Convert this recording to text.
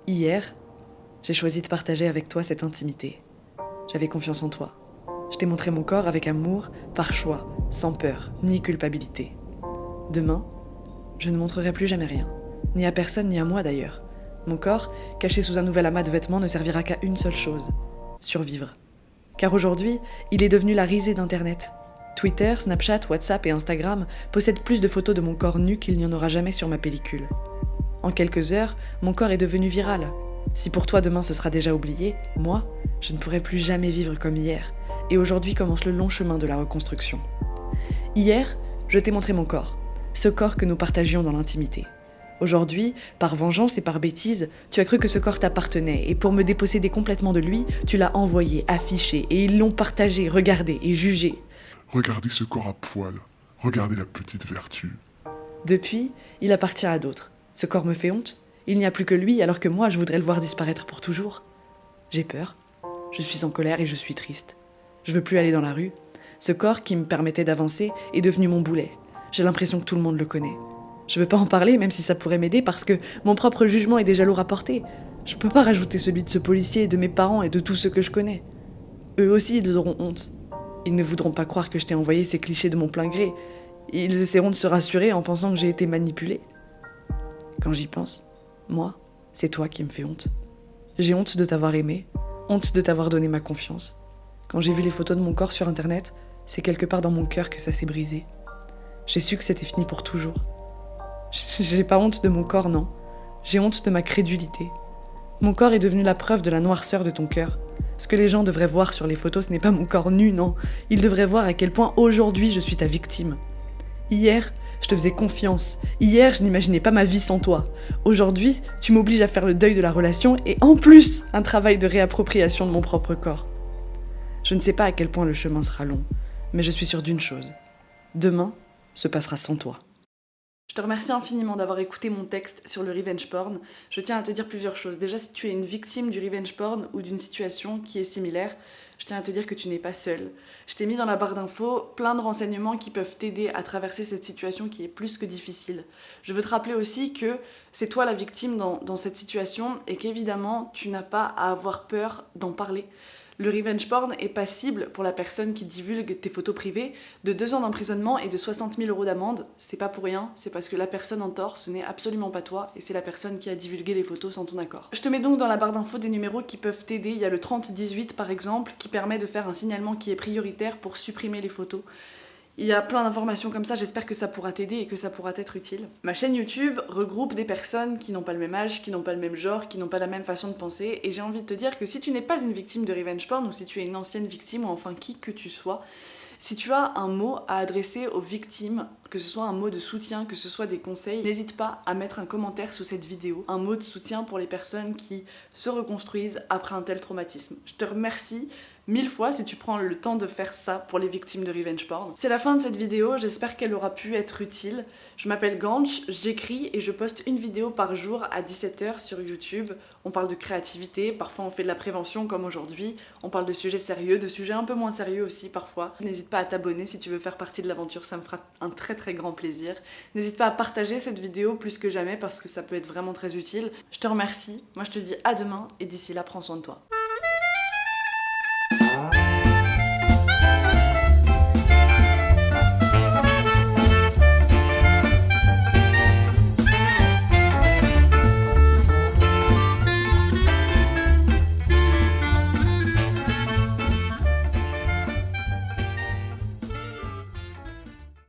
Hier, j'ai choisi de partager avec toi cette intimité. J'avais confiance en toi. Je t'ai montré mon corps avec amour, par choix, sans peur, ni culpabilité. Demain, je ne montrerai plus jamais rien. Ni à personne, ni à moi d'ailleurs. Mon corps, caché sous un nouvel amas de vêtements, ne servira qu'à une seule chose, survivre. Car aujourd'hui, il est devenu la risée d'Internet. Twitter, Snapchat, WhatsApp et Instagram possèdent plus de photos de mon corps nu qu'il n'y en aura jamais sur ma pellicule. En quelques heures, mon corps est devenu viral. Si pour toi demain ce sera déjà oublié, moi, je ne pourrai plus jamais vivre comme hier. Et aujourd'hui commence le long chemin de la reconstruction. Hier, je t'ai montré mon corps, ce corps que nous partagions dans l'intimité. Aujourd'hui, par vengeance et par bêtise, tu as cru que ce corps t'appartenait, et pour me déposséder complètement de lui, tu l'as envoyé, affiché, et ils l'ont partagé, regardé et jugé. Regardez ce corps à poil. Regardez la petite vertu. Depuis, il appartient à d'autres. Ce corps me fait honte. Il n'y a plus que lui, alors que moi, je voudrais le voir disparaître pour toujours. J'ai peur. Je suis en colère et je suis triste. Je veux plus aller dans la rue. Ce corps qui me permettait d'avancer est devenu mon boulet. J'ai l'impression que tout le monde le connaît. Je veux pas en parler, même si ça pourrait m'aider, parce que mon propre jugement est déjà lourd à porter. Je peux pas rajouter celui de ce policier, de mes parents et de tous ceux que je connais. Eux aussi, ils auront honte. Ils ne voudront pas croire que je t'ai envoyé ces clichés de mon plein gré. Ils essaieront de se rassurer en pensant que j'ai été manipulée. Quand j'y pense, moi, c'est toi qui me fais honte. J'ai honte de t'avoir aimé, honte de t'avoir donné ma confiance. Quand j'ai vu les photos de mon corps sur internet, c'est quelque part dans mon cœur que ça s'est brisé. J'ai su que c'était fini pour toujours. J'ai pas honte de mon corps, non. J'ai honte de ma crédulité. Mon corps est devenu la preuve de la noirceur de ton cœur. Ce que les gens devraient voir sur les photos, ce n'est pas mon corps nu, non. Ils devraient voir à quel point aujourd'hui je suis ta victime. Hier, je te faisais confiance. Hier, je n'imaginais pas ma vie sans toi. Aujourd'hui, tu m'obliges à faire le deuil de la relation et en plus, un travail de réappropriation de mon propre corps. Je ne sais pas à quel point le chemin sera long, mais je suis sûre d'une chose. Demain se passera sans toi. Je te remercie infiniment d'avoir écouté mon texte sur le revenge porn. Je tiens à te dire plusieurs choses. Déjà, si tu es une victime du revenge porn ou d'une situation qui est similaire, je tiens à te dire que tu n'es pas seule. Je t'ai mis dans la barre d'infos plein de renseignements qui peuvent t'aider à traverser cette situation qui est plus que difficile. Je veux te rappeler aussi que c'est toi la victime dans cette situation et qu'évidemment, tu n'as pas à avoir peur d'en parler. Le revenge porn est passible pour la personne qui divulgue tes photos privées de 2 ans d'emprisonnement et de 60 000 € d'amende. C'est pas pour rien, c'est parce que la personne en tort, ce n'est absolument pas toi et c'est la personne qui a divulgué les photos sans ton accord. Je te mets donc dans la barre d'infos des numéros qui peuvent t'aider. Il y a le 3018 par exemple qui permet de faire un signalement qui est prioritaire pour supprimer les photos. Il y a plein d'informations comme ça, j'espère que ça pourra t'aider et que ça pourra t'être utile. Ma chaîne YouTube regroupe des personnes qui n'ont pas le même âge, qui n'ont pas le même genre, qui n'ont pas la même façon de penser, et j'ai envie de te dire que si tu n'es pas une victime de revenge porn, ou si tu es une ancienne victime, ou enfin qui que tu sois, si tu as un mot à adresser aux victimes, que ce soit un mot de soutien, que ce soit des conseils, n'hésite pas à mettre un commentaire sous cette vidéo, un mot de soutien pour les personnes qui se reconstruisent après un tel traumatisme. Je te remercie 1000 fois si tu prends le temps de faire ça pour les victimes de revenge porn. C'est la fin de cette vidéo, j'espère qu'elle aura pu être utile. Je m'appelle Ganch, j'écris et je poste une vidéo par jour à 17 h sur YouTube. On parle de créativité, parfois on fait de la prévention comme aujourd'hui, on parle de sujets sérieux, de sujets un peu moins sérieux aussi parfois. N'hésite pas à t'abonner si tu veux faire partie de l'aventure, ça me fera un très grand plaisir. N'hésite pas à partager cette vidéo plus que jamais parce que ça peut être vraiment très utile. Je te remercie, moi je te dis à demain et d'ici là prends soin de toi.